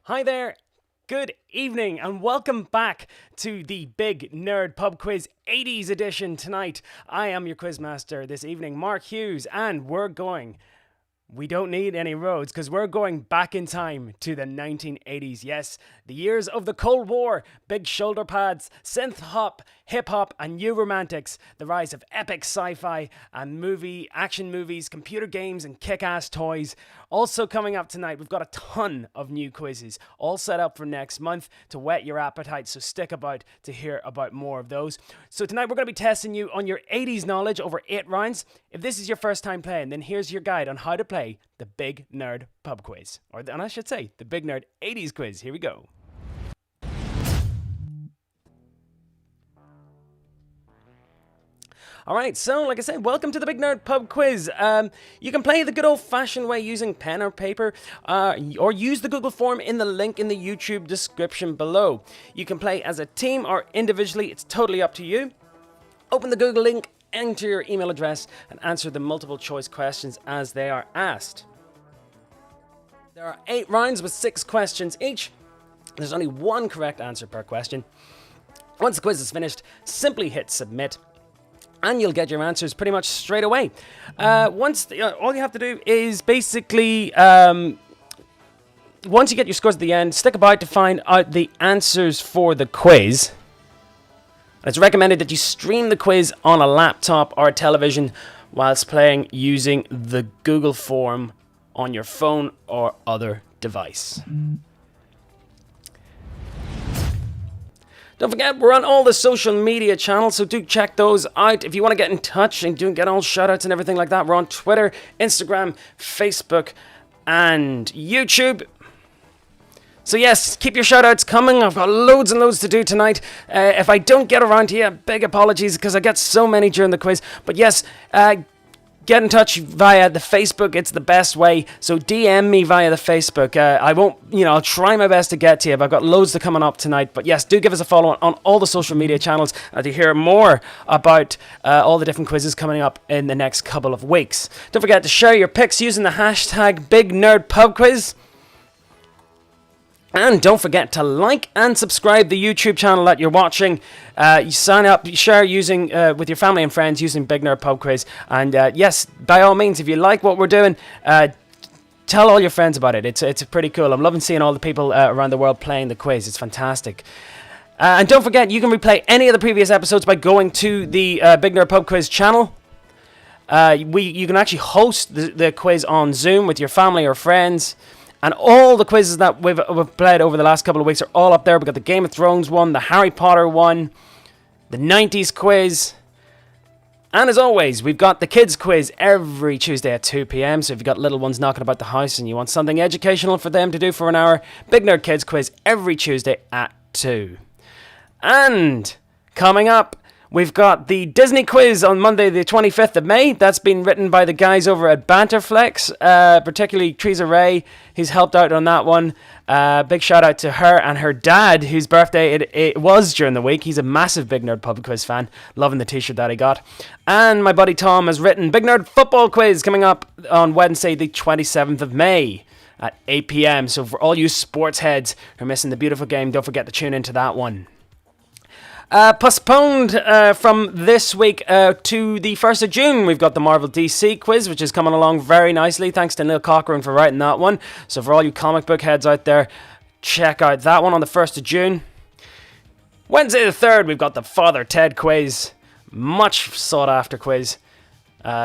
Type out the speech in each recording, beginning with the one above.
Hi there, good evening, and welcome back to the Big Nerd Pub Quiz 80s edition tonight. I am your quizmaster this evening, Mark Hughes, and we don't need any roads because we're going back in time to the 1980s. Yes, the years of the Cold War, big shoulder pads, synth hop, hip hop, and new romantics, the rise of epic sci-fi and action movies, computer games, and kick-ass toys. Also coming up tonight, we've got a ton of new quizzes, all set up for next month to whet your appetite, so stick about to hear about more of those. So tonight we're going to be testing you on your 80s knowledge over 8 rounds. If this is your first time playing, then here's your guide on how to play the Big Nerd Pub Quiz. And I should say, the Big Nerd 80s Quiz. Here we go. Alright, so like I said, welcome to the Big Nerd Pub Quiz. You can play the good old-fashioned way using pen or paper, or use the Google form in the link in the YouTube description below. You can play as a team or individually, it's totally up to you. Open the Google link, enter your email address, and answer the multiple choice questions as they are asked. There are 8 rounds with 6 questions each. There's only one correct answer per question. Once the quiz is finished, simply hit submit, and you'll get your answers pretty much straight away. All you have to do is basically, once you get your scores at the end, stick about to find out the answers for the quiz. It's recommended that you stream the quiz on a laptop or a television whilst playing using the Google form on your phone or other device. Don't forget, we're on all the social media channels, so do check those out. If you want to get in touch and get all shoutouts and everything like that, we're on Twitter, Instagram, Facebook, and YouTube. So yes, keep your shoutouts coming. I've got loads and loads to do tonight. If I don't get around to you, big apologies because I get so many during the quiz. But yes, get in touch via the Facebook. It's the best way. So DM me via the Facebook. I'll try my best to get to you. I've got loads to coming up tonight. But yes, do give us a follow on all the social media channels to hear more about all the different quizzes coming up in the next couple of weeks. Don't forget to share your picks using the hashtag BigNerdPubQuiz. And don't forget to like and subscribe the YouTube channel that you're watching. You sign up, you share using with your family and friends using Big Nerd Pub Quiz. And yes, by all means, if you like what we're doing, tell all your friends about it. It's pretty cool. I'm loving seeing all the people around the world playing the quiz. It's fantastic. And don't forget, you can replay any of the previous episodes by going to the Big Nerd Pub Quiz channel. You can actually host the quiz on Zoom with your family or friends. And all the quizzes that we've played over the last couple of weeks are all up there. We've got the Game of Thrones one, the Harry Potter one, the 90s quiz. And as always, we've got the kids quiz every Tuesday at 2 p.m. So if you've got little ones knocking about the house and you want something educational for them to do for an hour, Big Nerd Kids quiz every Tuesday at 2. And coming up, we've got the Disney quiz on Monday the 25th of May. That's been written by the guys over at Banterflex, particularly Teresa Ray, who's helped out on that one. Big shout out to her and her dad, whose birthday it was during the week. He's a massive Big Nerd Pub Quiz fan, loving the t-shirt that he got. And my buddy Tom has written Big Nerd Football Quiz coming up on Wednesday the 27th of May at 8 p.m. So for all you sports heads who are missing the beautiful game, don't forget to tune into that one. Postponed from this week to the 1st of June, we've got the Marvel DC quiz, which is coming along very nicely. Thanks to Neil Cochran for writing that one. So for all you comic book heads out there, check out that one on the 1st of June. Wednesday the 3rd, we've got the Father Ted quiz. Much sought after quiz.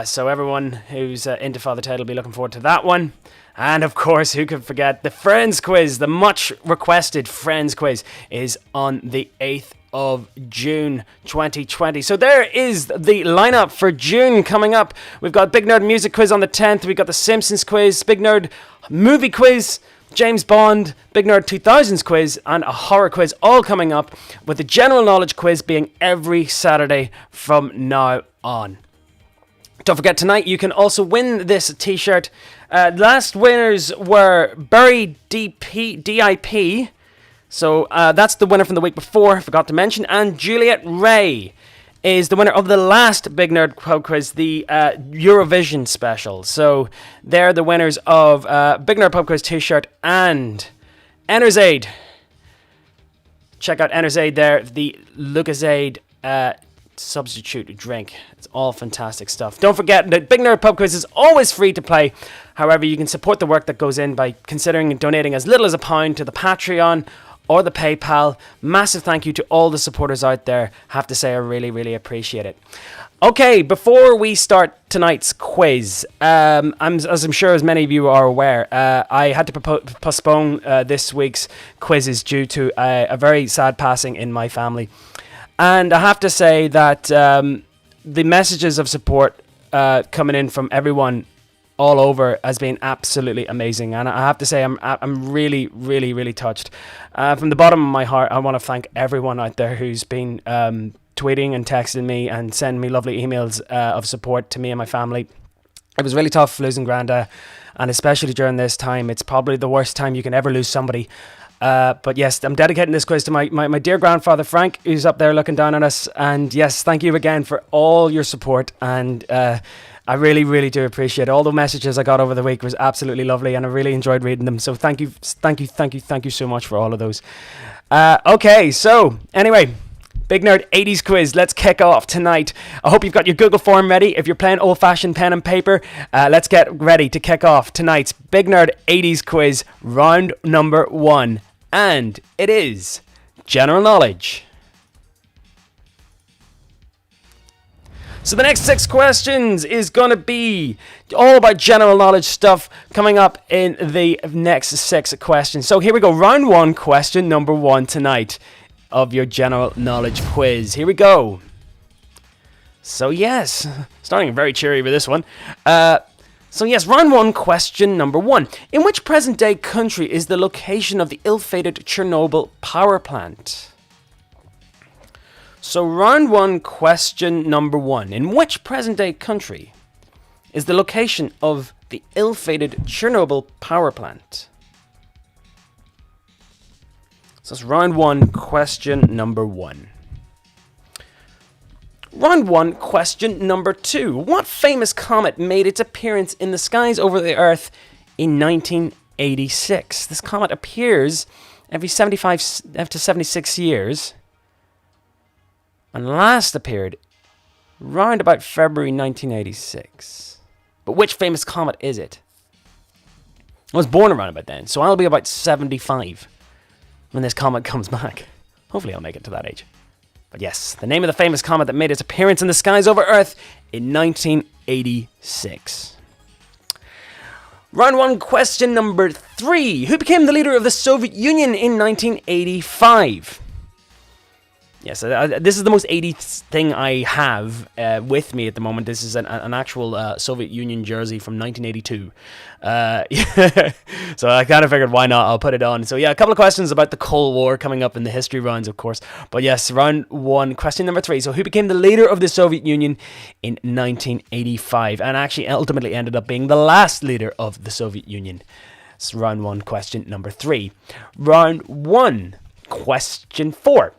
So everyone who's into Father Ted will be looking forward to that one. And of course, who could forget the Friends quiz? The much requested Friends quiz is on the 8th of June 2020. So there is the lineup for June coming up. We've got Big Nerd Music Quiz on the 10th. We've got the Simpsons Quiz, Big Nerd Movie Quiz, James Bond, Big Nerd 2000s Quiz, and a Horror Quiz all coming up, with the General Knowledge Quiz being every Saturday from now on. Don't forget, tonight you can also win this t-shirt. Last winners were Barry DIP. So that's the winner from the week before, I forgot to mention. And Juliet Ray is the winner of the last Big Nerd Pub Quiz, the Eurovision special. So they're the winners of Big Nerd Pub Quiz t-shirt and Enerzaid. Check out Enerzaid there, the Lucozade substitute drink. It's all fantastic stuff. Don't forget that Big Nerd Pub Quiz is always free to play. However, you can support the work that goes in by considering donating as little as £1 to the Patreon or the PayPal. Massive thank you to all the supporters out there. Have to say I really, really appreciate it. Okay, before we start tonight's quiz, as I'm sure as many of you are aware, I had to postpone this week's quizzes due to a very sad passing in my family. And I have to say that the messages of support coming in from everyone all over has been absolutely amazing. And I have to say I'm really, really, really touched. From the bottom of my heart, I want to thank everyone out there who's been tweeting and texting me and sending me lovely emails of support to me and my family. It was really tough losing Granda, and especially during this time. It's probably the worst time you can ever lose somebody. But yes, I'm dedicating this quiz to my dear grandfather Frank, who's up there looking down on us. And yes, thank you again for all your support. And I really, really do appreciate it. All the messages I got over the week was absolutely lovely, and I really enjoyed reading them. So thank you so much for all of those. Okay, so anyway, Big Nerd 80s quiz. Let's kick off tonight. I hope you've got your Google form ready. If you're playing old-fashioned pen and paper, let's get ready to kick off tonight's Big Nerd 80s quiz, round number 1. And it is general knowledge. So the next 6 questions is going to be all about general knowledge stuff coming up in the next 6 questions. So here we go. Round 1, question number 1 tonight of your general knowledge quiz. Here we go. So yes, starting very cheery with this one. So yes, round 1, question number 1. In which present-day country is the location of the ill-fated Chernobyl power plant? So round 1, question number 1. In which present-day country is the location of the ill-fated Chernobyl power plant? So that's round 1, question number 1. Round 1, question number 2. What famous comet made its appearance in the skies over the Earth in 1986? This comet appears every 75 to 76 years and last appeared round about February 1986. But which famous comet is it? I was born around about then, so I'll be about 75 when this comet comes back. Hopefully I'll make it to that age. But yes, the name of the famous comet that made its appearance in the skies over Earth in 1986. Round 1, question number 3. Who became the leader of the Soviet Union in 1985? Yes, this is the most 80s thing I have with me at the moment. This is an actual Soviet Union jersey from 1982. So I kind of figured, why not? I'll put it on. So yeah, a couple of questions about the Cold War coming up in the history rounds, of course. But yes, round 1, question number 3. So who became the leader of the Soviet Union in 1985? And actually ultimately ended up being the last leader of the Soviet Union. It's round 1, question number 3. Round 1, question 4.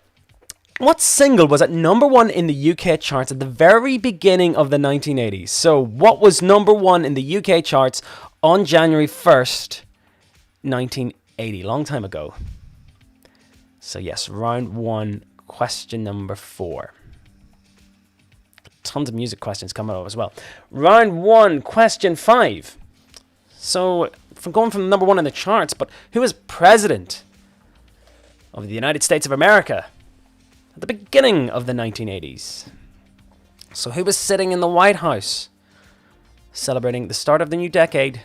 What single was at number 1 in the UK charts at the very beginning of the 1980s? So what was number 1 in the UK charts on January 1st, 1980? Long time ago. So yes, round 1, question number 4. Tons of music questions coming up as well. Round 1, question 5. So from going from number 1 in the charts, but who was president of the United States of America at the beginning of the 1980s? So who was sitting in the White House celebrating the start of the new decade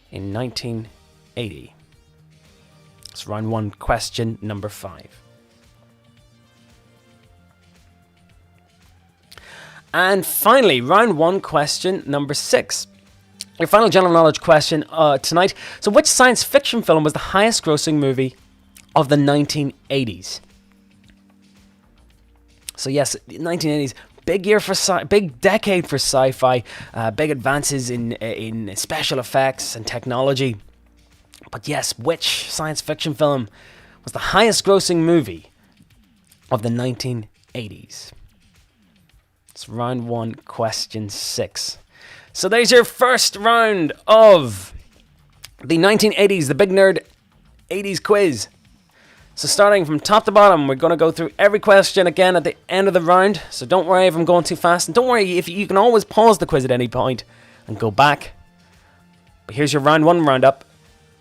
in 1980? It's round 1, question number 5. And finally, round 1, question number 6. Your final general knowledge question tonight. So which science fiction film was the highest grossing movie of the 1980s? So yes, 1980s, big year for big decade for sci-fi, big advances in special effects and technology. But yes, which science fiction film was the highest grossing movie of the 1980s? It's round 1, question 6. So there's your first round of the 1980s, the Big Nerd 80s quiz. So starting from top to bottom, we're going to go through every question again at the end of the round. So don't worry if I'm going too fast. And don't worry if you can always pause the quiz at any point and go back. But here's your round one roundup.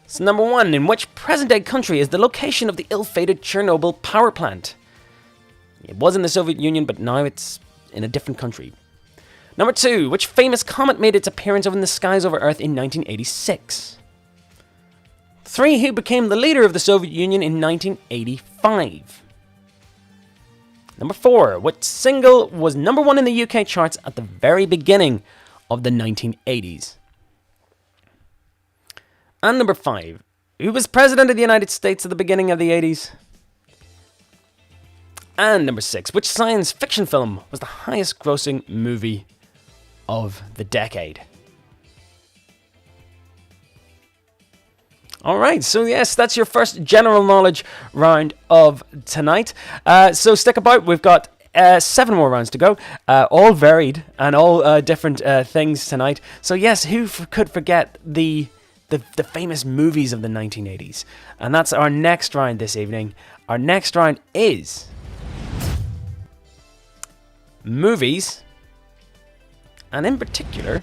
So number one, in which present-day country is the location of the ill-fated Chernobyl power plant? It was in the Soviet Union, but now it's in a different country. Number two, which famous comet made its appearance over the skies over Earth in 1986? 3. Who became the leader of the Soviet Union in 1985? Number 4. What single was number 1 in the UK charts at the very beginning of the 1980s? And number 5. Who was President of the United States at the beginning of the 80s? And number 6. Which science fiction film was the highest grossing movie of the decade? Alright, so yes, that's your first general knowledge round of tonight. So stick about, we've got 7 more rounds to go, all varied and all different things tonight. So yes, who could forget the famous movies of the 1980s? And that's our next round this evening. Our next round is movies, and in particular,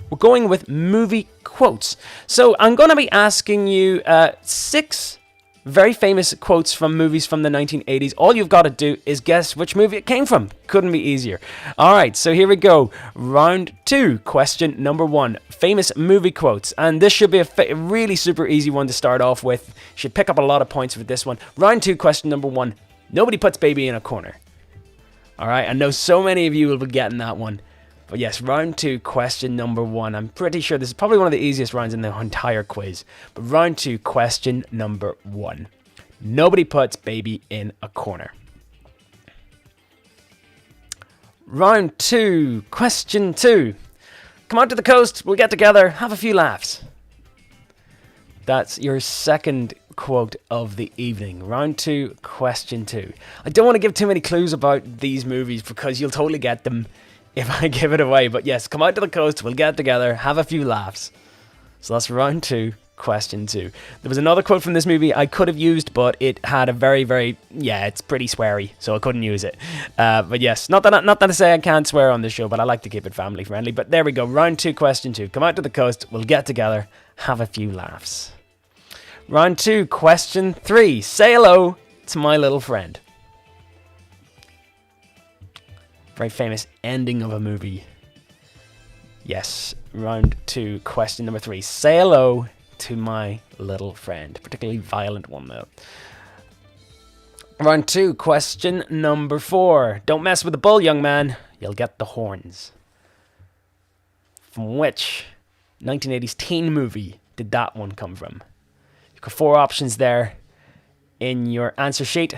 we're going with movie quotes. So I'm going to be asking you 6 very famous quotes from movies from the 1980s. All you've got to do is guess which movie it came from. Couldn't be easier. Alright, so here we go. Round 2, question number 1. Famous movie quotes. And this should be a really super easy one to start off with. You should pick up a lot of points with this one. Round 2, question number 1. Nobody puts baby in a corner. Alright, I know so many of you will be getting that one. But yes, round 2, question number 1. I'm pretty sure this is probably one of the easiest rounds in the entire quiz. But round 2, question number 1. Nobody puts baby in a corner. Round 2, question 2. Come out to the coast, we'll get together, have a few laughs. That's your second quote of the evening. Round 2, question 2. I don't want to give too many clues about these movies because you'll totally get them if I give it away. But yes, come out to the coast, we'll get together, have a few laughs. So that's round 2, question 2. There was another quote from this movie I could have used, but it had a very, it's pretty sweary, so I couldn't use it. But yes, not that I say I can't swear on this show, but I like to keep it family friendly. But there we go, round 2, question 2. Come out to the coast, we'll get together, have a few laughs. Round 2, question 3. Say hello to my little friend. Very famous ending of a movie. Yes, round 2, question number 3. Say hello to my little friend. Particularly violent one though. Round 2, question number 4. Don't mess with the bull, young man. You'll get the horns. From which 1980s teen movie did that one come from? You've got 4 options there in your answer sheet.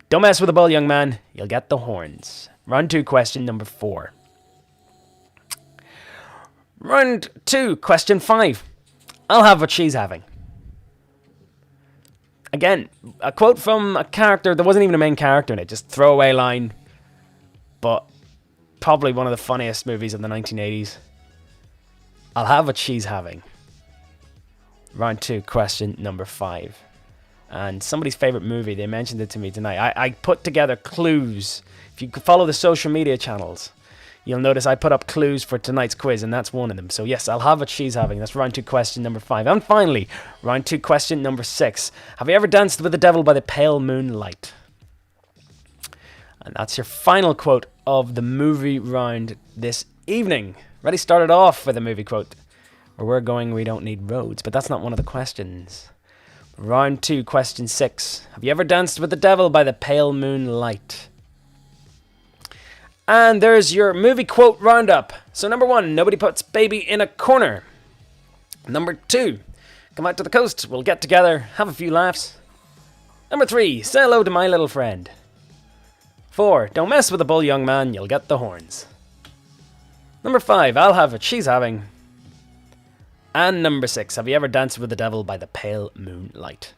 Don't mess with the bull, young man. You'll get the horns. Round 2, question number 4. Round 2, question 5. I'll have what she's having. Again, a quote from a character. There wasn't even a main character in it. Just throwaway line. But probably one of the funniest movies of the 1980s. I'll have what she's having. Round 2, question number 5. And somebody's favourite movie, they mentioned it to me tonight. I put together clues. If you follow the social media channels, you'll notice I put up clues for tonight's quiz, and that's one of them. So yes, I'll have what she's having. That's round 2, question number 5. And finally, round 2, question number 6. Have you ever danced with the devil by the pale moonlight? And that's your final quote of the movie round this evening. Ready, started off with a movie quote. Where we're going, we don't need roads. But that's not one of the questions. Round 2, question 6. Have you ever danced with the devil by the pale moonlight? And there's your movie quote roundup. So number 1, nobody puts baby in a corner. Number 2, come out to the coast, we'll get together, have a few laughs. Number 3, say hello to my little friend. 4, don't mess with the bull, young man, you'll get the horns. Number 5, I'll have what she's having. And number 6, have you ever danced with the devil by the pale moonlight?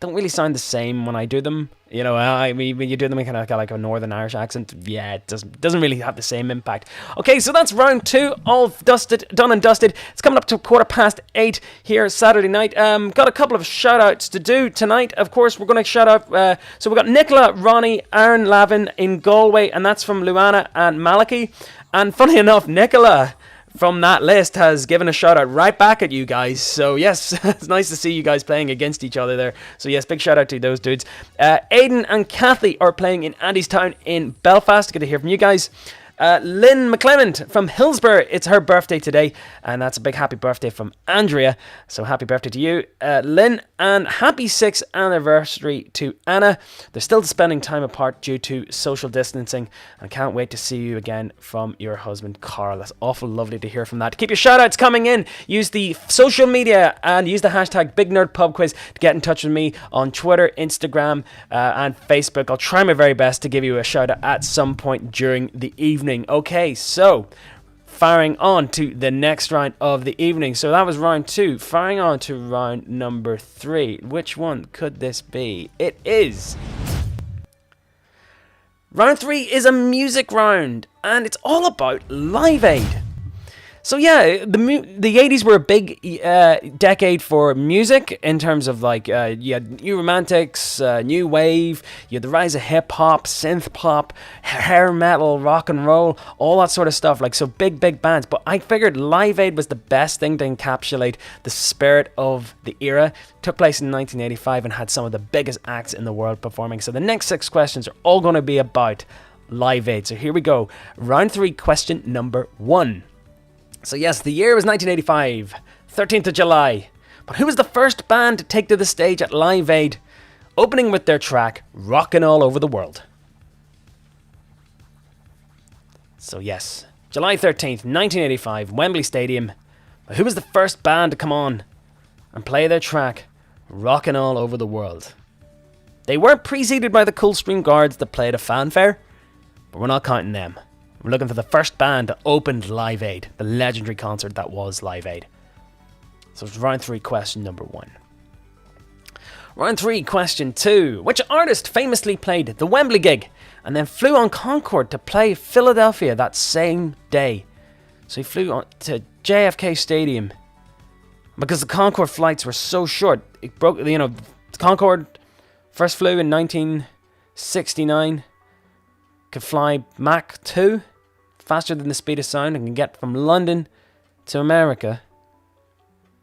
don't really sound the same when I do them. You know, when you do them, you kind of got like a Northern Irish accent. Yeah, it doesn't really have the same impact. Okay, so that's round 2, all done and dusted. It's coming up to 8:15 here Saturday night. Got a couple of shout-outs to do tonight. Of course, we're going to shout out. So we've got Nicola, Ronnie, Aaron Lavin in Galway, and that's from Luana and Malachy. And funny enough, Nicola from that list has given a shout out right back at you guys. So yes, it's nice to see you guys playing against each other there. So yes, big shout out to those dudes. Aidan and Kathy are playing in Andy's Town in Belfast. Good to hear from you guys. Lynn McClement from Hillsborough, it's her birthday today, and that's a big happy birthday from Andrea, so happy birthday to you, Lynn, and happy 6th anniversary to Anna. They're still spending time apart due to social distancing, and can't wait to see you again from your husband Carl. That's awful lovely to hear from that. Keep your shout outs coming in. Use the social media and use the hashtag BigNerdPubQuiz to get in touch with me on Twitter, Instagram, and Facebook. I'll try my very best to give you a shout out at some point during the evening. Okay, so firing on to the next round of the evening. So that was round 2. Firing on to round number 3. Which one could this be? It is round 3 is a music round, and it's all about Live Aid. So yeah, the 80s were a big decade for music in terms of like you had new romantics, new wave, you had the rise of hip hop, synth pop, hair metal, rock and roll, all that sort of stuff. Like, so big bands. But I figured Live Aid was the best thing to encapsulate the spirit of the era. It took place in 1985 and had some of the biggest acts in the world performing. So the next 6 questions are all going to be about Live Aid. So here we go. Round 3, question number 1. So yes, the year was 1985, 13th of July. But who was the first band to take to the stage at Live Aid, opening with their track, Rockin' All Over the World? So yes, July 13th, 1985, Wembley Stadium. But who was the first band to come on and play their track, Rockin' All Over the World? They weren't preceded by the Coldstream Guards that played a fanfare, but we're not counting them. We're looking for the first band that opened Live Aid, the legendary concert that was Live Aid. So it's round 3, question number 1. Round 3, question 2. Which artist famously played the Wembley gig and then flew on Concorde to play Philadelphia that same day? So he flew on to JFK Stadium because the Concorde flights were so short. It broke, the Concorde first flew in 1969, could fly Mach 2, faster than the speed of sound, and can get from London to America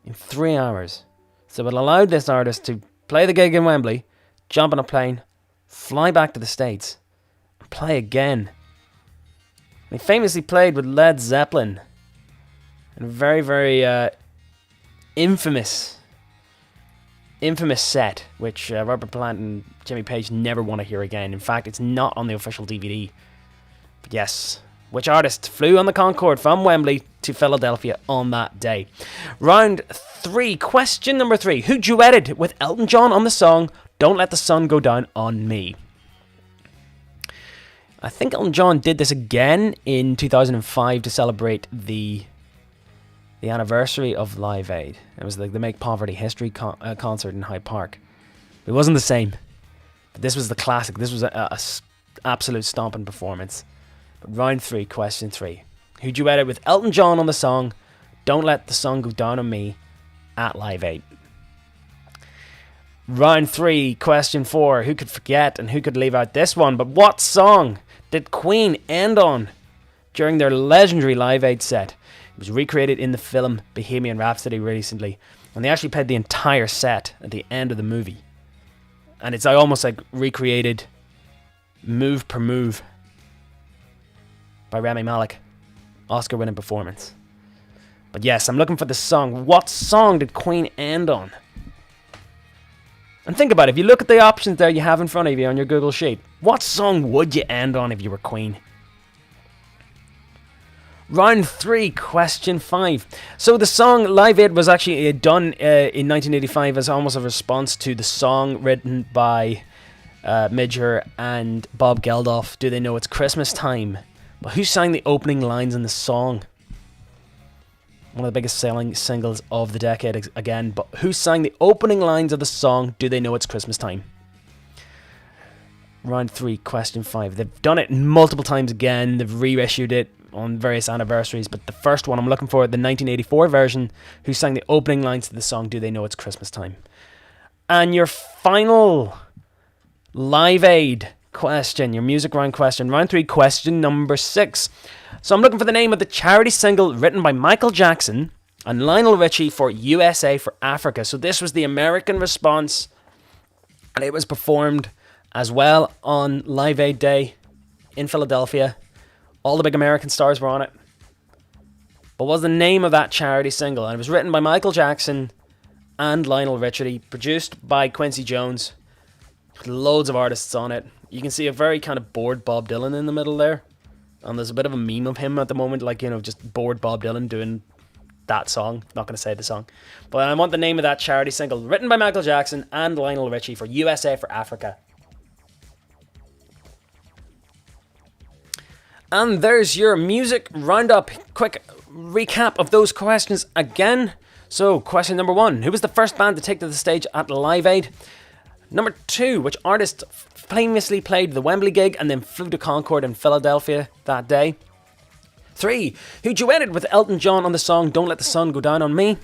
in 3 hours. So it allowed this artist to play the gig in Wembley, jump on a plane, fly back to the States, and play again. He famously played with Led Zeppelin in a very, very infamous set, which Robert Plant and Jimmy Page never want to hear again. In fact, it's not on the official DVD. But yes, which artist flew on the Concorde from Wembley to Philadelphia on that day? Round 3, question number 3. Who duetted with Elton John on the song Don't Let the Sun Go Down on Me? I think Elton John did this again in 2005 to celebrate the anniversary of Live Aid. It was like the Make Poverty History concert in Hyde Park. It wasn't the same, but this was the classic. This was a absolute stomping performance. But round 3, question 3. Who duetted with Elton John on the song Don't Let the Sun Go Down on Me at Live Aid? Round 3, question 4. Who could forget and who could leave out this one? But what song did Queen end on during their legendary Live Aid set? It was recreated in the film Bohemian Rhapsody recently, and they actually played the entire set at the end of the movie. And it's almost like recreated move per move by Rami Malek. Oscar-winning performance. But yes, I'm looking for the song. What song did Queen end on? And think about it. If you look at the options there you have in front of you on your Google Sheet, what song would you end on if you were Queen? Round 3, question 5. So the song Live Aid was actually done in 1985 as almost a response to the song written by Midger and Bob Geldof, Do They Know It's Christmas Time? But who sang the opening lines in the song? One of the biggest selling singles of the decade again. But who sang the opening lines of the song, Do They Know It's Christmas Time? Round 3, question 5. They've done it multiple times again. They've reissued it on various anniversaries. But the first one I'm looking for, the 1984 version. Who sang the opening lines to the song, Do They Know It's Christmas Time? And your final Live Aid question, your music round question. Round 3, question number 6. So I'm looking for the name of the charity single written by Michael Jackson and Lionel Richie for USA for Africa. So this was the American response, and it was performed as well on Live Aid Day in Philadelphia. All the big American stars were on it. But what was the name of that charity single? And it was written by Michael Jackson and Lionel Richie, produced by Quincy Jones. Loads of artists on it. You can see a very kind of bored Bob Dylan in the middle there. And there's a bit of a meme of him at the moment, like, you know, just bored Bob Dylan doing that song. Not going to say the song. But I want the name of that charity single, written by Michael Jackson and Lionel Richie for USA for Africa. And there's your music roundup. Quick recap of those questions again. So, question number 1. Who was the first band to take to the stage at Live Aid? Number 2. Which artist famously played the Wembley gig and then flew to Concord in Philadelphia that day? 3. Who duetted with Elton John on the song Don't Let the Sun Go Down on Me?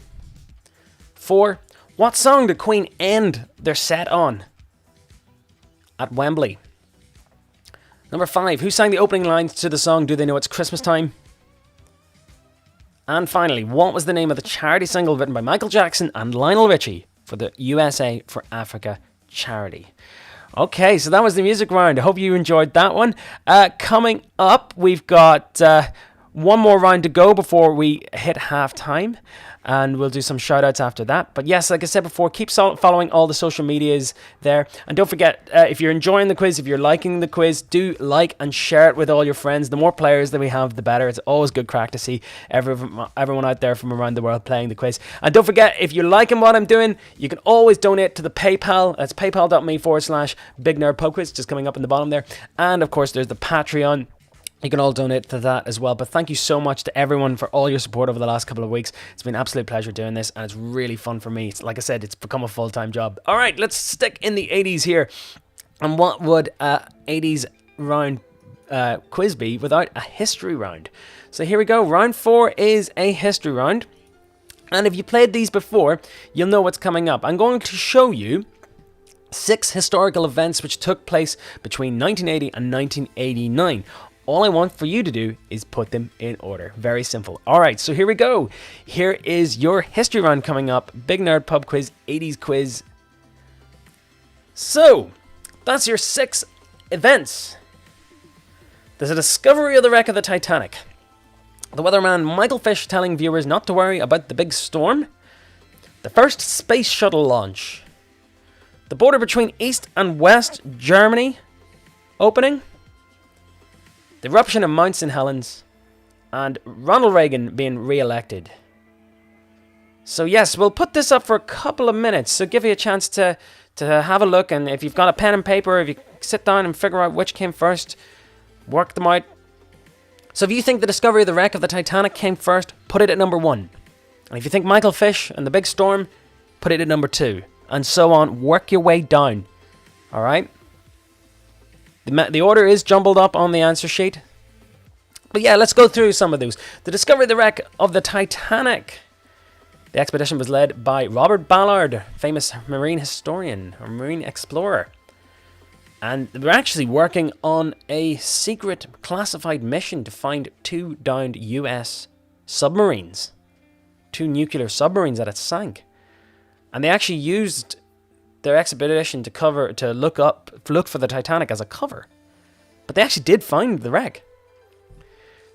4. What song did Queen end their set on at Wembley? Number 5. Who sang the opening lines to the song Do They Know It's Christmas Time? And finally, what was the name of the charity single written by Michael Jackson and Lionel Richie for the USA for Africa charity? Okay, so that was the music round. I hope you enjoyed that one. Coming up, we've got one more round to go before we hit half-time. And we'll do some shout-outs after that. But yes, like I said before, keep following all the social medias there. And don't forget, if you're enjoying the quiz, if you're liking the quiz, do like and share it with all your friends. The more players that we have, the better. It's always good crack to see everyone out there from around the world playing the quiz. And don't forget, if you're liking what I'm doing, you can always donate to the PayPal. That's paypal.me/BigNerdPubQuiz, just coming up in the bottom there. And of course, there's the Patreon. You can all donate to that as well. But thank you so much to everyone for all your support over the last couple of weeks. It's been an absolute pleasure doing this, and it's really fun for me. Like I said, it's become a full-time job. All right, let's stick in the 80s here. And what would a 80s round quiz be without a history round? So here we go. Round 4 is a history round. And if you played these before, you'll know what's coming up. I'm going to show you 6 historical events which took place between 1980 and 1989. All I want for you to do is put them in order. Very simple. All right, so here we go. Here is your history round coming up. Big Nerd Pub Quiz, 80s quiz. So, that's your 6 events. There's a discovery of the wreck of the Titanic. The weatherman Michael Fish telling viewers not to worry about the big storm. The first space shuttle launch. The border between East and West Germany opening. The eruption of Mount St. Helens, and Ronald Reagan being re-elected. So yes, we'll put this up for a couple of minutes, so give you a chance to have a look, and if you've got a pen and paper, if you sit down and figure out which came first, work them out. So if you think the discovery of the wreck of the Titanic came first, put it at number 1. And if you think Michael Fish and the big storm, put it at number 2. And so on, work your way down. Alright? The order is jumbled up on the answer sheet. But yeah, let's go through some of those. The discovery of the wreck of the Titanic. The expedition was led by Robert Ballard, famous marine historian or marine explorer. And they were actually working on a secret classified mission to find 2 downed US submarines. 2 nuclear submarines that had sank. And they actually used their expedition to look for the Titanic as a cover. But they actually did find the wreck.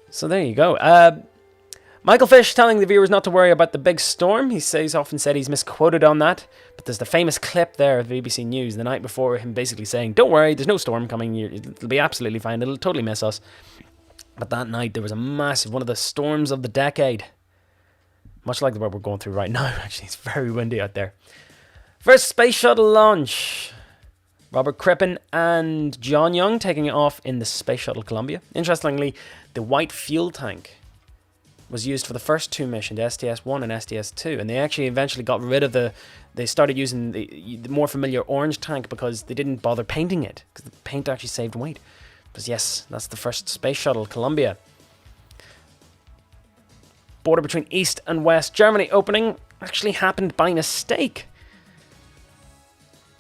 So there you go. Michael Fish telling the viewers not to worry about the big storm. He's often said he's misquoted on that. But there's the famous clip there of BBC News the night before, him basically saying, don't worry, there's no storm coming. It'll be absolutely fine. It'll totally miss us. But that night there was a massive, one of the storms of the decade. Much like what we're going through right now, actually. It's very windy out there. First space shuttle launch. Robert Crippen and John Young taking it off in the Space Shuttle Columbia. Interestingly, the white fuel tank was used for the first two missions, STS-1 and STS-2, and they actually eventually got rid of they started using the more familiar orange tank because they didn't bother painting it, because the paint actually saved weight. But yes, that's the first space shuttle, Columbia. Border between East and West Germany opening actually happened by mistake.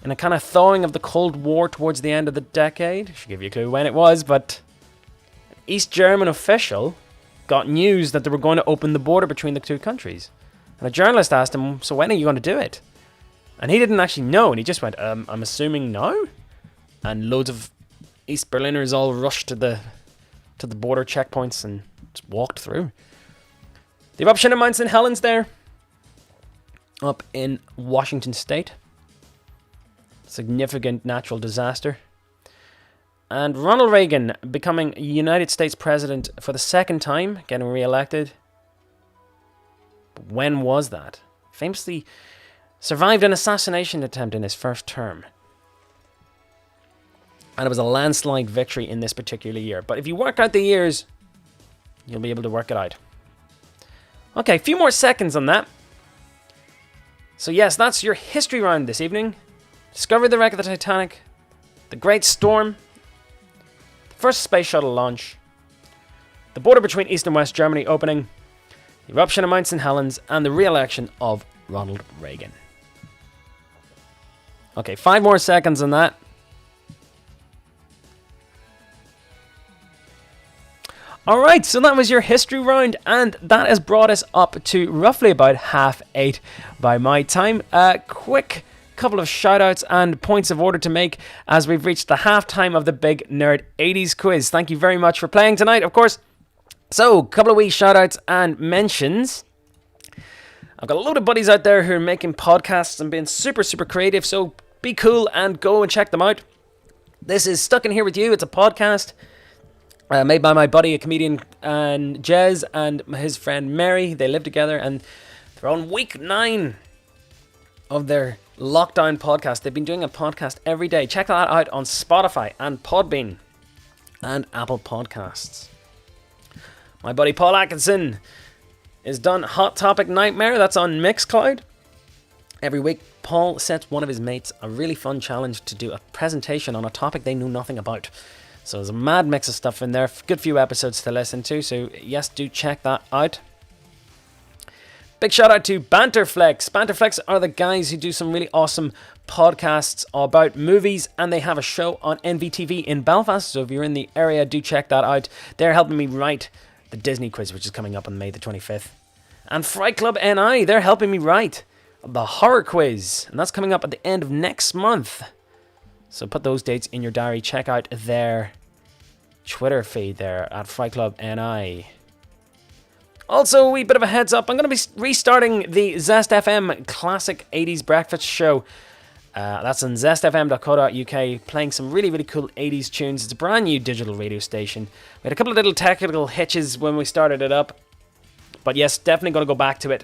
In a kind of thawing of the Cold War towards the end of the decade. Should give you a clue when it was, but an East German official got news that they were going to open the border between the two countries. And a journalist asked him, so when are you going to do it? And he didn't actually know, and he just went, I'm assuming now? And loads of East Berliners all rushed to the border checkpoints and just walked through. The eruption of Mount St. Helens there, up in Washington State. Significant natural disaster. And Ronald Reagan becoming United States President for the second time, getting re-elected. But when was that? Famously survived an assassination attempt in his first term. And it was a landslide victory in this particular year. But if you work out the years, you'll be able to work it out. Okay, a few more seconds on that. So yes, that's your history round this evening. Discovery of the wreck of the Titanic, the Great Storm, the first space shuttle launch, the border between East and West Germany opening, the eruption of Mount St. Helens, and the re-election of Ronald Reagan. Okay, 5 more seconds on that. Alright, so that was your history round, and that has brought us up to roughly about 8:30 by my time. Quick couple of shout-outs and points of order to make as we've reached the halftime of the Big Nerd 80s quiz. Thank you very much for playing tonight, of course. So, a couple of wee shout-outs and mentions. I've got a load of buddies out there who are making podcasts and being super, super creative, so be cool and go and check them out. This is Stuck in Here With You. It's a podcast made by my buddy, a comedian, and Jez, and his friend Mary. They live together, and they're on week 9 of their lockdown podcast. They've been doing a podcast every day. Check that out on Spotify and Podbean and Apple Podcasts. My buddy Paul Atkinson is done Hot Topic Nightmare. That's on Mixcloud. Every week, Paul sets one of his mates a really fun challenge to do a presentation on a topic they knew nothing about. So there's a mad mix of stuff in there. Good few episodes to listen to. So yes, do check that out. Big shout out to Banterflex. Banterflex are the guys who do some really awesome podcasts about movies, and they have a show on NVTV in Belfast. So if you're in the area, do check that out. They're helping me write the Disney quiz, which is coming up on May the 25th. And Fright Club NI, they're helping me write the horror quiz, and that's coming up at the end of next month. So put those dates in your diary. Check out their Twitter feed there at Fright Club NI. Also, a wee bit of a heads up. I'm going to be restarting the Zest FM Classic 80s Breakfast Show. That's on zestfm.co.uk, playing some really, really cool 80s tunes. It's a brand new digital radio station. We had a couple of little technical hitches when we started it up. But yes, definitely going to go back to it.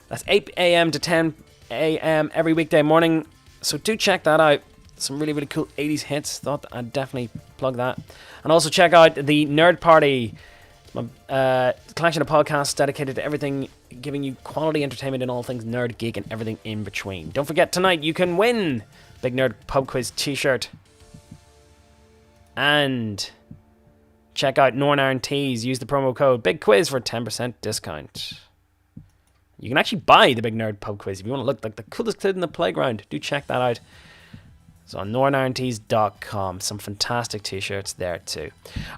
That's 8 a.m. to 10 a.m. every weekday morning. So do check that out. Some really, really cool 80s hits. Thought I'd definitely plug that. And also check out the Nerd Party, my collection of podcasts dedicated to everything, giving you quality entertainment in all things nerd, geek, and everything in between. Don't forget, tonight you can win Big Nerd Pub Quiz t-shirt. And check out Northern Iron Tees. Use the promo code Big Quiz for a 10% discount. You can actually buy the Big Nerd Pub Quiz if you want to look like the coolest kid in the playground. Do check that out. So on northernirontees.com, some fantastic t-shirts there too.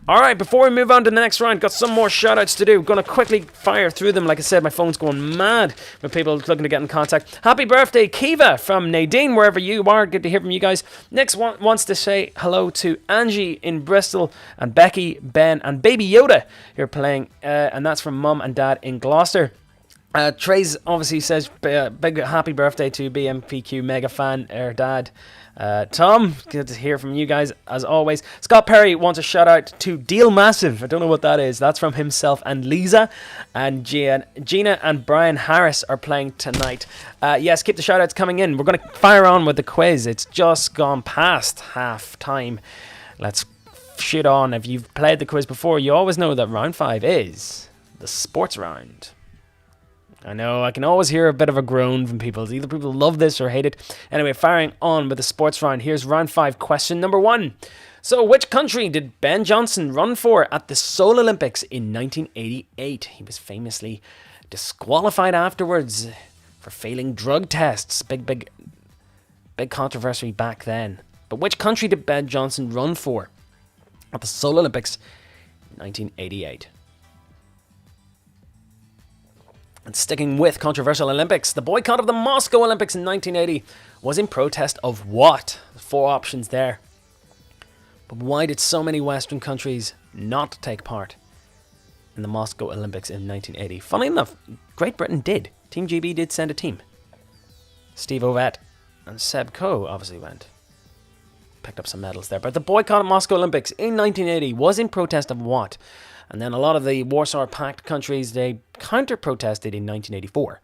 Alright, before we move on to the next round, got some more shout-outs to do. Gonna quickly fire through them. Like I said, my phone's going mad with people looking to get in contact. Happy birthday, Kiva, from Nadine, wherever you are. Good to hear from you guys. Next one wants to say hello to Angie in Bristol, and Becky, Ben, and Baby Yoda who are playing, and that's from Mum and Dad in Gloucester. Trace obviously says big happy birthday to BMPQ mega fan, her dad. Tom, good to hear from you guys as always. Scott Perry wants a shout out to Deal Massive. I don't know what that is. That's from himself and Lisa. And Gina and Brian Harris are playing tonight. Yes, keep the shout outs coming in. We're going to fire on with the quiz. It's just gone past half time. Let's shoot on. If you've played the quiz before, you always know that round 5 is the sports round. I know, I can always hear a bit of a groan from people. Either people love this or hate it. Anyway, firing on with the sports round. Here's round 5, question number 1. So, which country did Ben Johnson run for at the Seoul Olympics in 1988? He was famously disqualified afterwards for failing drug tests. Big controversy back then. But which country did Ben Johnson run for at the Seoul Olympics in 1988? And sticking with controversial Olympics, the boycott of the Moscow Olympics in 1980 was in protest of what? 4 options there. But why did so many Western countries not take part in the Moscow Olympics in 1980? Funnily enough, Great Britain did. Team GB did send a team. Steve Ovett and Seb Coe obviously went. Picked up some medals there. But the boycott of Moscow Olympics in 1980 was in protest of what? And then a lot of the Warsaw Pact countries, they counter-protested in 1984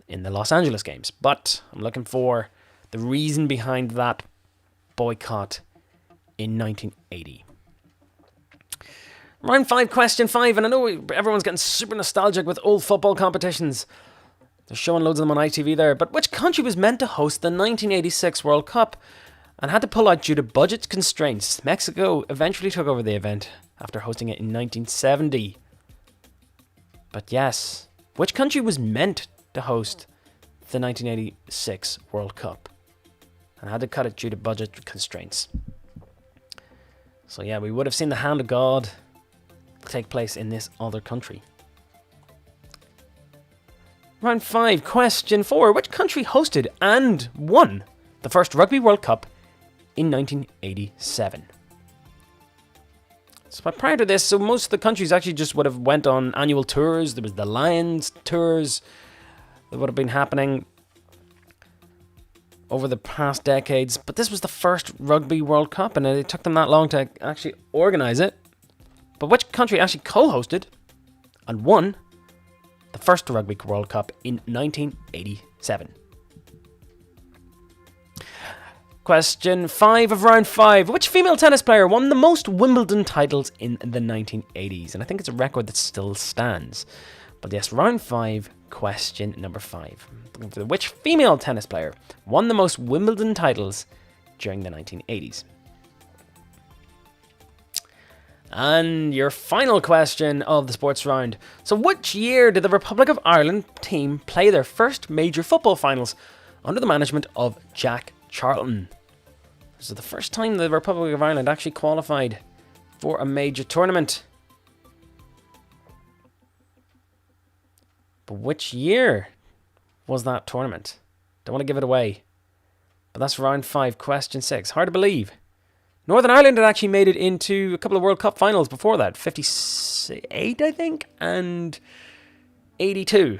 in the Los Angeles Games. But I'm looking for the reason behind that boycott in 1980. Round 5, question 5. And I know everyone's getting super nostalgic with old football competitions. They're showing loads of them on ITV there. But which country was meant to host the 1986 World Cup and had to pull out due to budget constraints? Mexico eventually took over the event after hosting it in 1970. But yes, which country was meant to host the 1986 World Cup and had to cut it due to budget constraints? So yeah, we would have seen the hand of God take place in this other country. Round 5, question 4. Which country hosted and won the first Rugby World Cup in 1987? So prior to this, so most of the countries actually just would have went on annual tours. There was the Lions tours that would have been happening over the past decades. But this was the first Rugby World Cup, and it took them that long to actually organise it. But which country actually co-hosted and won the first Rugby World Cup in 1987? Question 5 of round 5. Which female tennis player won the most Wimbledon titles in the 1980s? And I think it's a record that still stands. But yes, round 5, question number 5. Which female tennis player won the most Wimbledon titles during the 1980s? And your final question of the sports round. So which year did the Republic of Ireland team play their first major football finals under the management of Jack Charlton? This is the first time the Republic of Ireland actually qualified for a major tournament. But which year was that tournament? Don't want to give it away. But that's round 5, question 6. Hard to believe. Northern Ireland had actually made it into a couple of World Cup finals before that. 58, I think, and 82.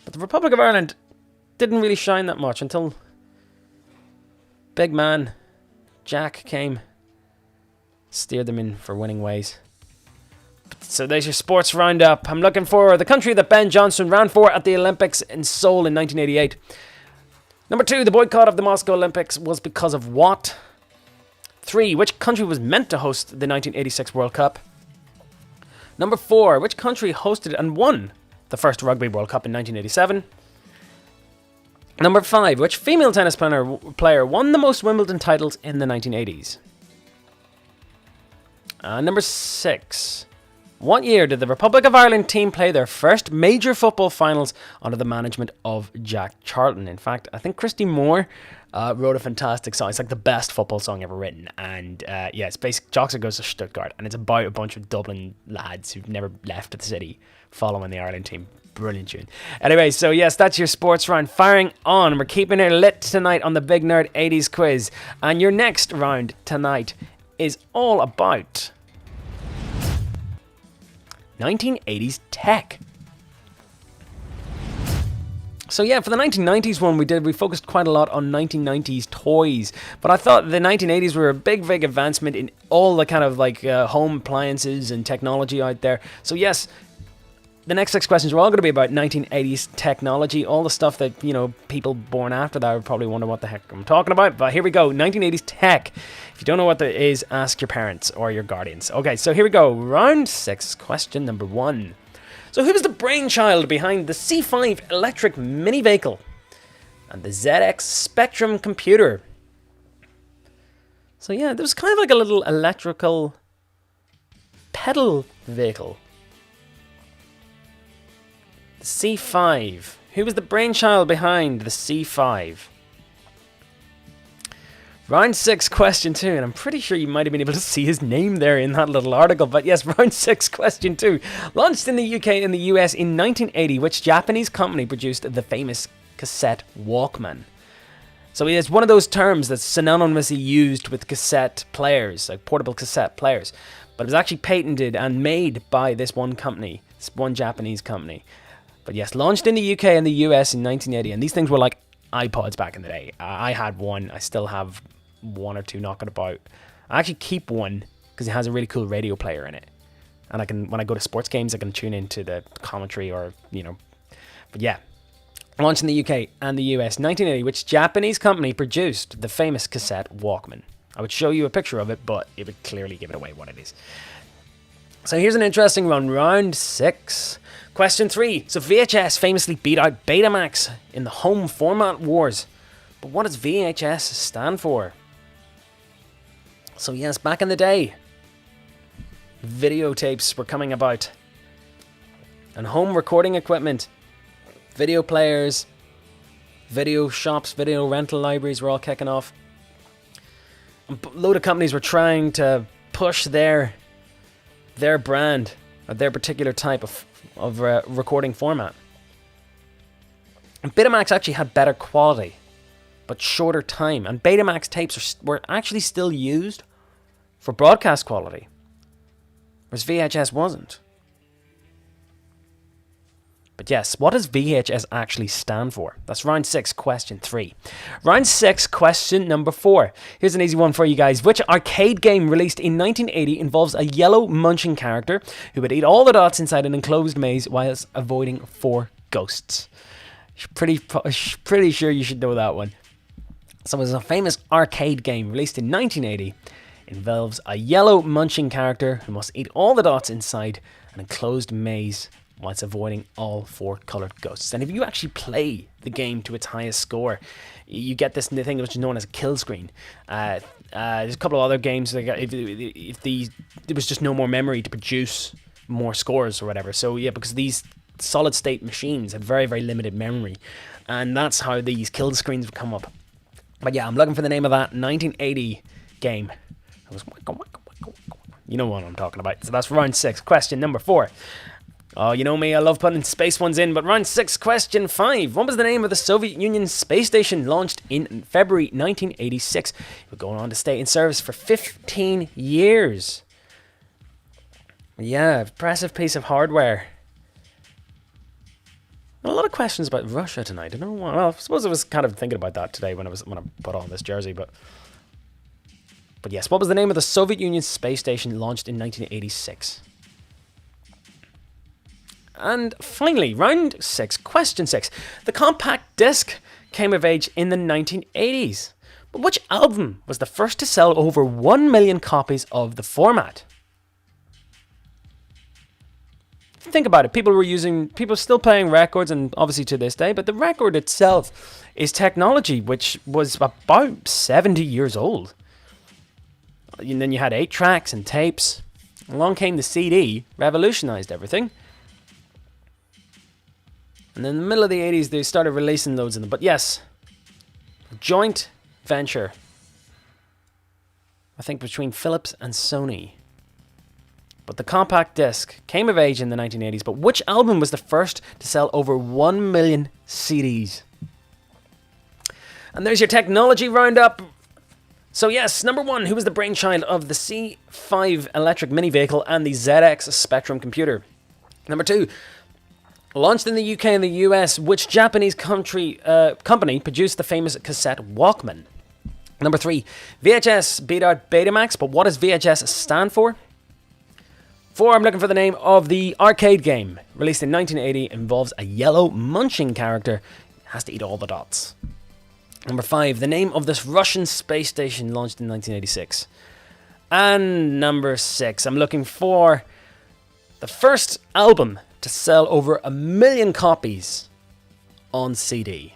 But the Republic of Ireland didn't really shine that much until big man Jack came, steered them in for winning ways. So there's your sports roundup. I'm looking for the country that Ben Johnson ran for at the Olympics in Seoul in 1988. Number 2, the boycott of the Moscow Olympics was because of what? 3, which country was meant to host the 1986 World Cup? Number 4, which country hosted and won the first Rugby World Cup in 1987? Number 5, which female tennis player won the most Wimbledon titles in the 1980s? Number 6, what year did the Republic of Ireland team play their first major football finals under the management of Jack Charlton? In fact, I think Christy Moore wrote a fantastic song. It's like the best football song ever written. And yeah, it's basically Joxer Goes to Stuttgart. And it's about a bunch of Dublin lads who've never left the city following the Ireland team. Brilliant tune. Anyway, so yes, that's your sports round firing on. We're keeping it lit tonight on the Big Nerd 80s quiz. And your next round tonight is all about 1980s tech. So yeah, for the 1990s one we focused quite a lot on 1990s toys, but I thought the 1980s were a big advancement in all the kind of like home appliances and technology out there. So yes, the next 6 questions are all going to be about 1980s technology, all the stuff that, people born after that would probably wonder what the heck I'm talking about. But here we go, 1980s tech. If you don't know what that is, ask your parents or your guardians. Okay, so here we go, round 6, question number 1. So who was the brainchild behind the C5 electric mini vehicle and the ZX Spectrum computer? So yeah, there was kind of like a little electrical pedal vehicle. The C5. Who was the brainchild behind the C5? Round 6, question 2, and I'm pretty sure you might have been able to see his name there in that little article, but yes, round 6, question 2. Launched in the UK and the US in 1980, which Japanese company produced the famous cassette Walkman? So it's one of those terms that's synonymously used with cassette players, like portable cassette players, but it was actually patented and made by this one company, this one Japanese company. But yes, launched in the UK and the US in 1980, and these things were like iPods back in the day. I had one, I still have one or two knocking about. I actually keep one because it has a really cool radio player in it, and I can, when I go to sports games, I can tune into the commentary or but yeah, launched in the UK and the US 1980, which Japanese company produced the famous cassette Walkman? I would show you a picture of it, but it would clearly give it away what it is. So here's an interesting one, round 6, question 3. So VHS famously beat out Betamax in the home format wars, but what does VHS stand for? So yes, back in the day, videotapes were coming about, and home recording equipment, video players, video shops, video rental libraries were all kicking off. A load of companies were trying to push their brand or their particular type of recording format. And Betamax actually had better quality, but shorter time. And Betamax tapes were actually still used for broadcast quality, whereas VHS wasn't. But yes, what does VHS actually stand for? That's round 6, question 3. Round 6, question number 4. Here's an easy one for you guys. Which arcade game released in 1980 involves a yellow munching character who would eat all the dots inside an enclosed maze whilst avoiding 4 ghosts? Pretty sure you should know that one. So it was a famous arcade game released in 1980. Involves a yellow munching character who must eat all the dots inside an enclosed maze whilst avoiding all 4 coloured ghosts. And if you actually play the game to its highest score, you get this thing which is known as a kill screen. There's a couple of other games that if there was just no more memory to produce more scores or whatever. So yeah, because these solid state machines had very, very limited memory, and that's how these kill screens would come up. But yeah, I'm looking for the name of that 1980 game. It was you know what I'm talking about. So that's round 6, question number 4. Oh, you know me, I love putting space ones in, but round 6, question 5. What was the name of the Soviet Union space station launched in February 1986? We're going on to stay in service for 15 years. Yeah, impressive piece of hardware. A lot of questions about Russia tonight. I don't know why. Well, I suppose I was kind of thinking about that today when I put on this jersey, but yes, what was the name of the Soviet Union space station launched in 1986? And finally, round 6, question 6. The compact disc came of age in the 1980s. But which album was the first to sell over 1 million copies of the format? Think about it. People are still playing records, and obviously to this day, but the record itself is technology which was about 70 years old. And then you had 8 tracks and tapes. Along came the CD, revolutionized everything. And then in the middle of the 80s, they started releasing loads of them. But yes, a joint venture, I think, between Philips and Sony. But the compact disc came of age in the 1980s. But which album was the first to sell over 1 million CDs? And there's your technology roundup. So yes, number 1, who was the brainchild of the C5 electric mini vehicle and the ZX Spectrum computer? Number 2, launched in the UK and the US, which Japanese company produced the famous cassette Walkman? Number 3, VHS beat out Betamax, but what does VHS stand for? 4, I'm looking for the name of the arcade game. Released in 1980, involves a yellow munching character. Has to eat all the dots. Number 5, the name of this Russian space station launched in 1986. And number 6, I'm looking for the first album to sell over 1 million copies on CD.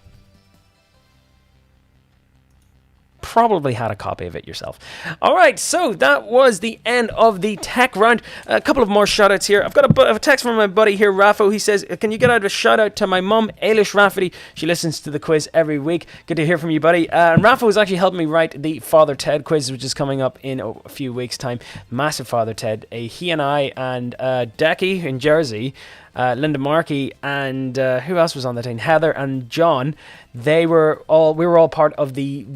Probably had a copy of it yourself. Alright, so that was the end of the tech round. A couple of more shout outs here. I've got a text from my buddy here, Raffo. He says, can you get out a shout out to my mum, Ailish Rafferty? She listens to the quiz every week. Good to hear from you, buddy. And Raffo is actually helping me write the Father Ted quiz, which is coming up in a few weeks' time. Massive Father Ted. He and I and Decky in Jersey, Linda Markey, and who else was on the team? Heather and John. We were all part of the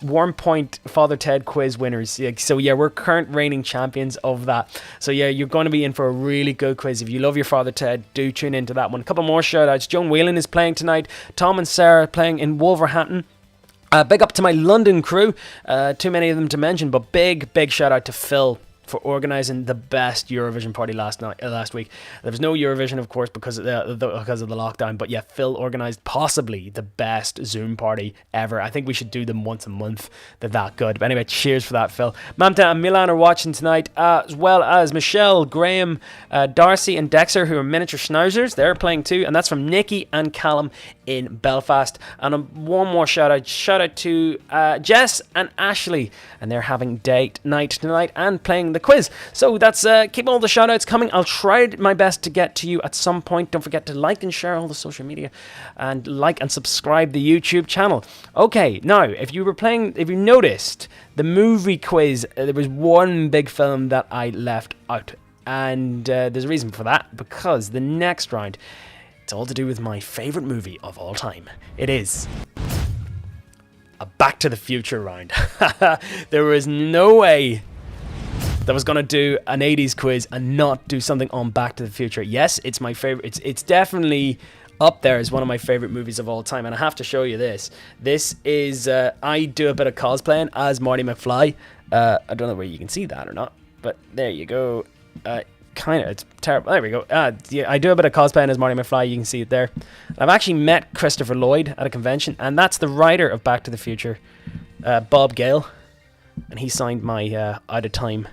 Warm Point Father Ted quiz winners. So yeah, we're current reigning champions of that. So yeah, you're going to be in for a really good quiz. If you love your Father Ted, do tune into that one. A couple more shout outs. Joan Whelan is playing tonight. Tom and Sarah playing in Wolverhampton. Big up to my London crew. Too many of them to mention, but big shout out to Phil for organising the best Eurovision party last week. There was no Eurovision, of course, because of the lockdown, but yeah, Phil organised possibly the best Zoom party ever. I think we should do them once a month. They're that good. But anyway, cheers for that, Phil. Mamta and Milan are watching tonight, as well as Michelle, Graham, Darcy and Dexter, who are miniature schnauzers. They're playing too, and that's from Nikki and Callum in Belfast. And one more shout out to Jess and Ashley, and they're having date night tonight and playing the quiz. So that's keep all the shout outs coming. I'll try my best to get to you at some point. Don't forget to like and share all the social media, and like and subscribe the YouTube channel. Okay, now if you noticed the movie quiz, there was one big film that I left out, and there's a reason for that, because the next round, it's all to do with my favourite movie of all time. It is a Back to the Future round. There was no way that was going to do an 80s quiz and not do something on Back to the Future. Yes, it's my favourite. It's definitely up there as one of my favourite movies of all time. And I have to show you this. This is, I do a bit of cosplaying as Marty McFly. I don't know where you can see that or not, but there you go. Kind of, it's terrible. There we go. Yeah, I do a bit of cosplaying as Marty McFly. You can see it there. I've actually met Christopher Lloyd at a convention, and that's the writer of Back to the Future, Bob Gale, and he signed my out of time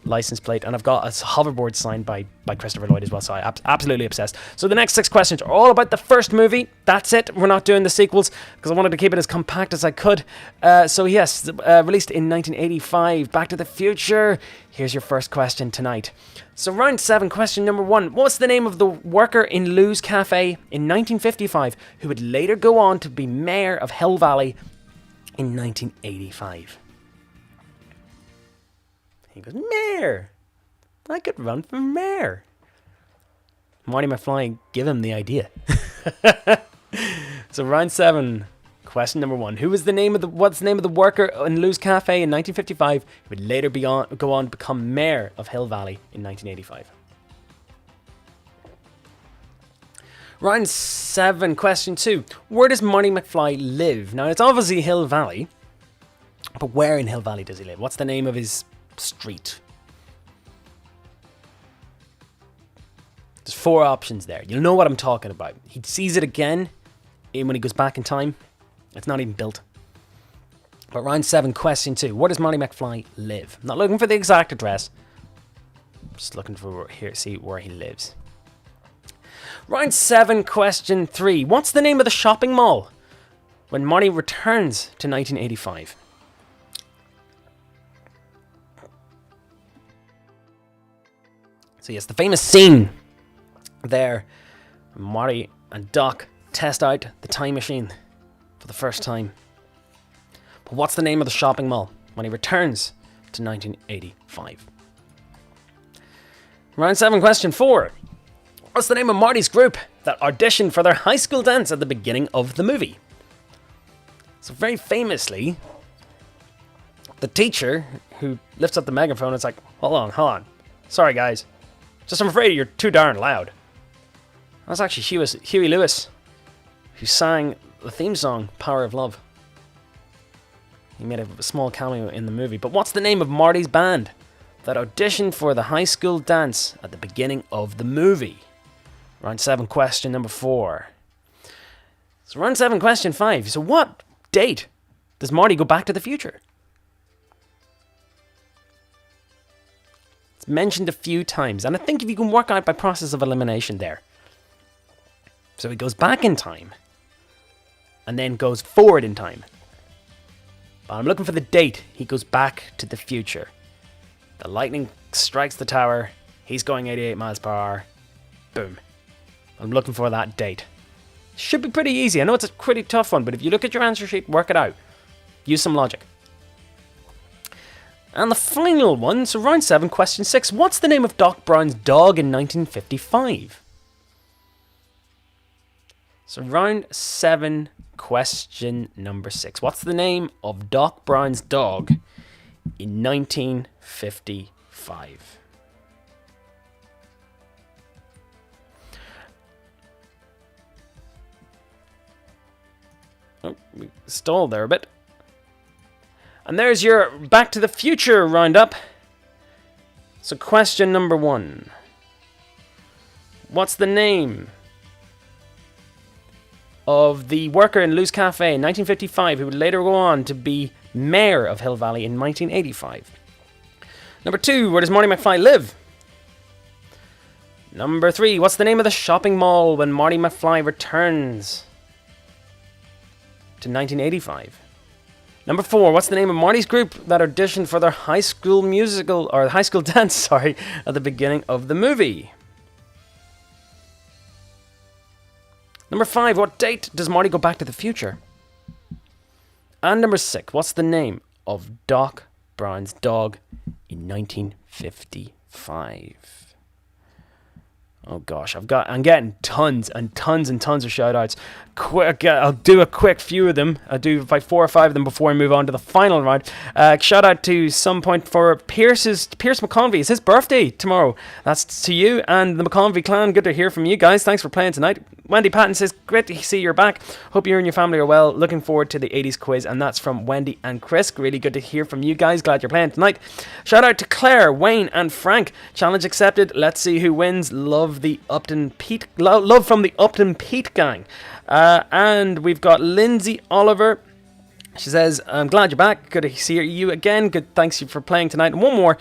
license plate, and I've got a hoverboard signed by Christopher Lloyd as well, so I'm absolutely obsessed. So the next 6 questions are all about the first movie. That's it. We're not doing the sequels because I wanted to keep it as compact as I could. So yes, released in 1985, Back to the Future. Here's your first question tonight. So round 7, question number 1. What's the name of the worker in Lou's Cafe in 1955 who would later go on to be mayor of Hill Valley in 1985? He goes, mayor! I could run for mayor. Marty McFly give him the idea. So round 7, question number 1. What's the name of the worker in Lou's Cafe in 1955 who would later go on to become mayor of Hill Valley in 1985? Round 7, question 2. Where does Marty McFly live? Now, it's obviously Hill Valley, but where in Hill Valley does he live? What's the name of his street? There's 4 options there. You'll know what I'm talking about. He sees it again when he goes back in time. It's not even built. But round 7, question 2. Where does Marty McFly live? I'm not looking for the exact address. I'm just looking for see where he lives. Round 7, question 3. What's the name of the shopping mall when Marty returns to 1985? So yes, the famous scene there, Marty and Doc test out the time machine for the first time. But what's the name of the shopping mall when he returns to 1985? Round 7, question 4. What's the name of Marty's group that auditioned for their high school dance at the beginning of the movie? So very famously, the teacher who lifts up the megaphone is like, hold on. Sorry guys. Just I'm afraid you're too darn loud. That's actually Huey Lewis, who sang the theme song, Power of Love. He made a small cameo in the movie. But what's the name of Marty's band that auditioned for the high school dance at the beginning of the movie? Round 7, question number 4. So round 7, question 5. So what date does Marty go back to the future? It's mentioned a few times, and I think if you can work out by process of elimination there. So he goes back in time, and then goes forward in time. But I'm looking for the date he goes back to the future. The lightning strikes the tower, he's going 88 miles per hour, boom. I'm looking for that date. Should be pretty easy. I know it's a pretty tough one, but if you look at your answer sheet, work it out. Use some logic. And the final one, so round 7, question 6. What's the name of Doc Brown's dog in 1955? So round 7, question number 6. What's the name of Doc Brown's dog in 1955? Oh, we stalled there a bit. And there's your Back to the Future roundup. So question number 1. What's the name of the worker in Lou's Cafe in 1955 who would later go on to be mayor of Hill Valley in 1985? Number 2, where does Marty McFly live? Number 3, what's the name of the shopping mall when Marty McFly returns to 1985? Number 4, what's the name of Marty's group that auditioned for their high school musical, or high school dance, at the beginning of the movie? Number 5, what date does Marty go back to the future? And number 6, what's the name of Doc Brown's dog in 1955? Oh gosh, I'm getting tons and tons and tons of shout-outs. I'll do a quick few of them. I'll do like 4 or 5 of them before I move on to the final round. Shout out to some point for Pierce McConvey. It's his birthday tomorrow. That's to you and the McConvey clan. Good to hear from you guys. Thanks for playing tonight. Wendy Patton says, great to see you're back. Hope you and your family are well. Looking forward to the 80s quiz. And that's from Wendy and Chris. Really good to hear from you guys. Glad you're playing tonight. Shout out to Claire, Wayne and Frank. Challenge accepted. Let's see who wins. Love from the Upton Pete gang. And we've got Lindsay Oliver. She says, I'm glad you're back. Good to see you again. Good, thanks you for playing tonight. And one more.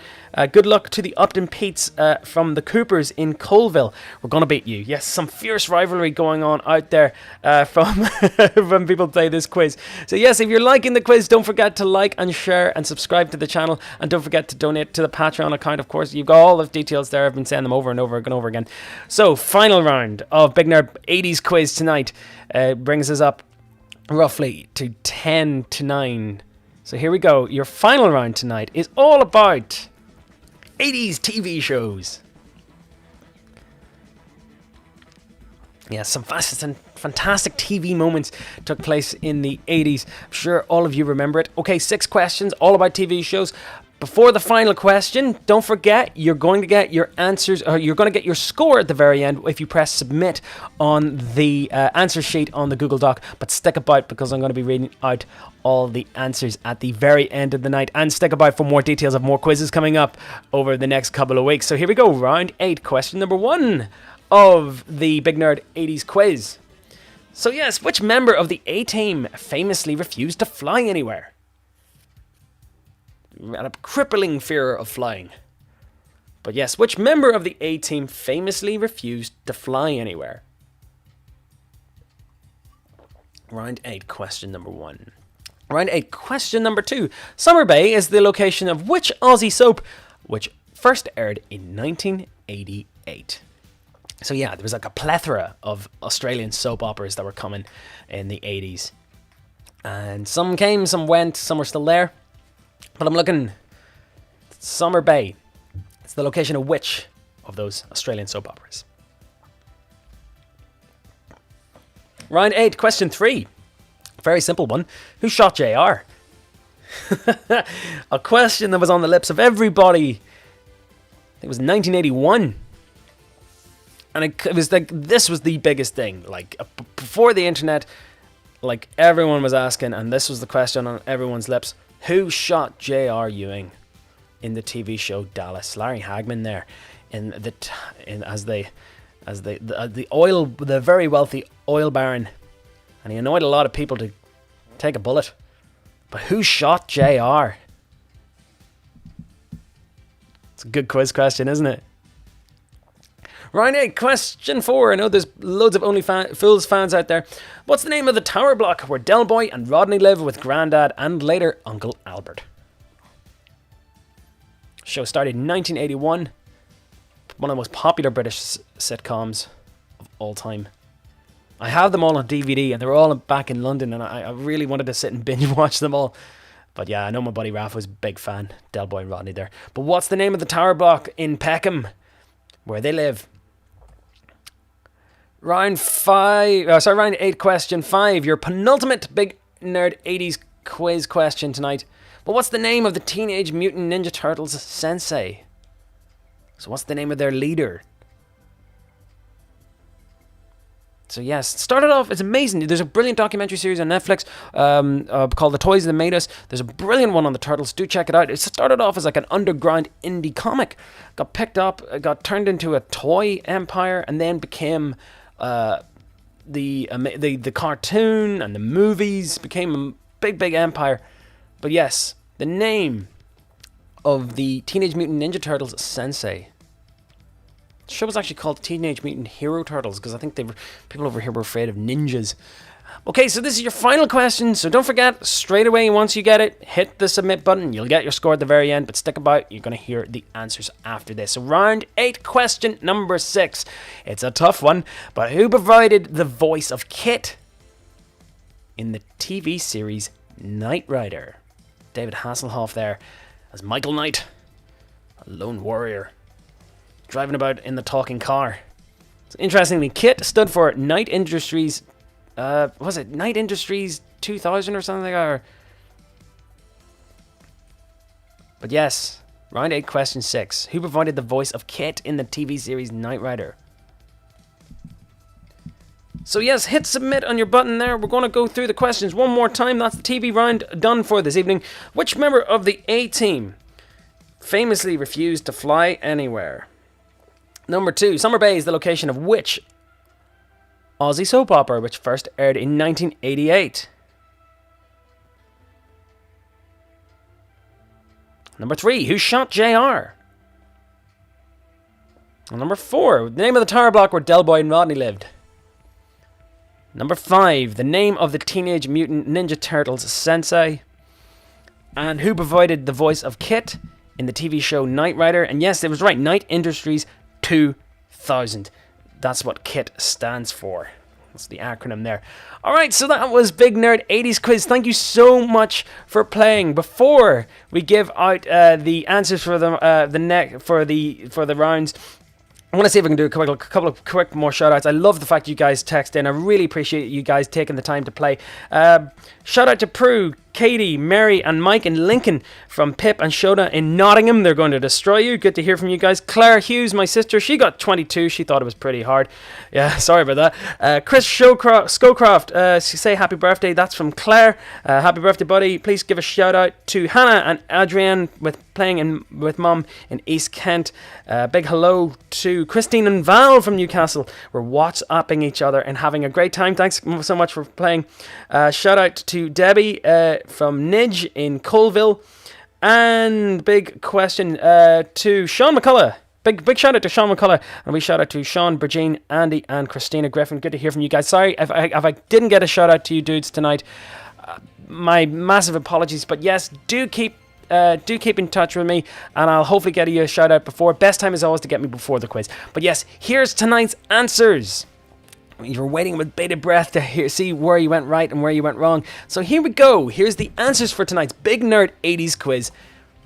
Good luck to the Upton Petes from the Coopers in Colville. We're going to beat you. Yes, some fierce rivalry going on out there from when people play this quiz. So yes, if you're liking the quiz, don't forget to like and share and subscribe to the channel. And don't forget to donate to the Patreon account, of course. You've got all the details there. I've been saying them over and over and over again. So, final round of Big Nerd 80s quiz tonight brings us up roughly to 10 to 9. So here we go. Your final round tonight is all about 80s TV shows. Yeah, some fantastic TV moments took place in the 80s. I'm sure all of you remember it. Okay, 6 questions, all about TV shows. Before the final question, don't forget, you're going to get your answers, or you're going to get your score at the very end if you press submit on the answer sheet on the Google Doc. But stick about, because I'm going to be reading out all the answers at the very end of the night. And stick about for more details of more quizzes coming up over the next couple of weeks. So here we go, round 8, question number 1 of the Big Nerd 80s quiz. So yes, which member of the A-Team famously refused to fly anywhere? Had a crippling fear of flying. But yes, which member of the A-Team famously refused to fly anywhere? Round 8, question number 1. Round 8, question number 2. Summer Bay is the location of which Aussie soap, which first aired in 1988? So yeah, there was like a plethora of Australian soap operas that were coming in the 80s. And some came, some went, some are still there. But I'm looking, Summer Bay. It's the location of which of those Australian soap operas? Round 8, question 3. Very simple one. Who shot JR? A question that was on the lips of everybody. I think it was 1981. And it was like, this was the biggest thing. Like, before the internet, like, everyone was asking, and this was the question on everyone's lips. Who shot J.R. Ewing in the TV show Dallas. Larry Hagman there as the very wealthy oil baron, and he annoyed a lot of people to take a bullet. But who shot JR? It's a good quiz question, isn't it? Round 8, question 4. I know there's loads of Only Fools fans out there. What's the name of the tower block where Del Boy and Rodney live with Grandad and later Uncle Albert? The show started in 1981. One of the most popular British sitcoms of all time. I have them all on DVD and they're all back in London, and I really wanted to sit and binge watch them all. But yeah, I know my buddy Ralph was a big fan. Del Boy and Rodney there. But what's the name of the tower block in Peckham where they live? Round 8, question 5. Your penultimate Big Nerd 80s quiz question tonight. But what's the name of the Teenage Mutant Ninja Turtles sensei? So what's the name of their leader? So yes, started off, it's amazing. There's a brilliant documentary series on Netflix called The Toys That Made Us. There's a brilliant one on the Turtles. Do check it out. It started off as like an underground indie comic. Got picked up, got turned into a toy empire, and then became the cartoon and the movies. Became a big empire. But yes, the name of the Teenage Mutant Ninja Turtles sensei. The show was actually called Teenage Mutant Hero Turtles because I think people over here were afraid of ninjas. Okay, so this is your final question, so don't forget, straight away once you get it, hit the submit button. You'll get your score at the very end, but stick about, you're going to hear the answers after this. So round 8, question number 6. It's a tough one, but who provided the voice of Kit in the TV series Knight Rider? David Hasselhoff there as Michael Knight, a lone warrior, driving about in the talking car. So interestingly, Kit stood for Knight Industries. Was it Knight Industries 2000 or something like that? But yes, round 8, question 6. Who provided the voice of Kit in the TV series Knight Rider? So yes, hit submit on your button there. We're going to go through the questions one more time. That's the TV round done for this evening. Which member of the A-Team famously refused to fly anywhere? Number 2, Summer Bay is the location of which Aussie soap opera, which first aired in 1988? Number 3, who shot JR? And number 4, the name of the tower block where Del Boy and Rodney lived. Number 5, the name of the Teenage Mutant Ninja Turtles sensei. And who provided the voice of Kit in the TV show Knight Rider? And yes, it was right, Knight Industries 2000. That's what KIT stands for. That's the acronym there. Alright, so that was Big Nerd 80s Quiz. Thank you so much for playing. Before we give out the answers for the rounds, I want to see if I can do a couple of quick more shout-outs. I love the fact you guys text in. I really appreciate you guys taking the time to play. Shout-out to Prue, Katie, Mary, and Mike in Lincoln from Pip and Shona in Nottingham. They're going to destroy you. Good to hear from you guys. Claire Hughes, my sister, she got 22. She thought it was pretty hard. Yeah, sorry about that. Chris Scowcroft, say happy birthday. That's from Claire. Happy birthday, buddy. Please give a shout-out to Hannah and Adrienne with Mum in East Kent. Big hello to Christine and Val from Newcastle. We're WhatsApping each other and having a great time. Thanks so much for playing. Shout out to Debbie from Nidge in Colville. And big question to Sean McCullough. Big shout out to Sean McCullough. And we shout out to Sean, Virgin, Andy, and Christina Griffin. Good to hear from you guys. Sorry if I didn't get a shout out to you dudes tonight. My massive apologies. But yes, do keep in touch with me, and I'll hopefully get you a shout out before. Best time is always to get me before the quiz. But yes, here's tonight's answers. You're waiting with bated breath to see where you went right and where you went wrong. So here we go. Here's the answers for tonight's Big Nerd 80s quiz.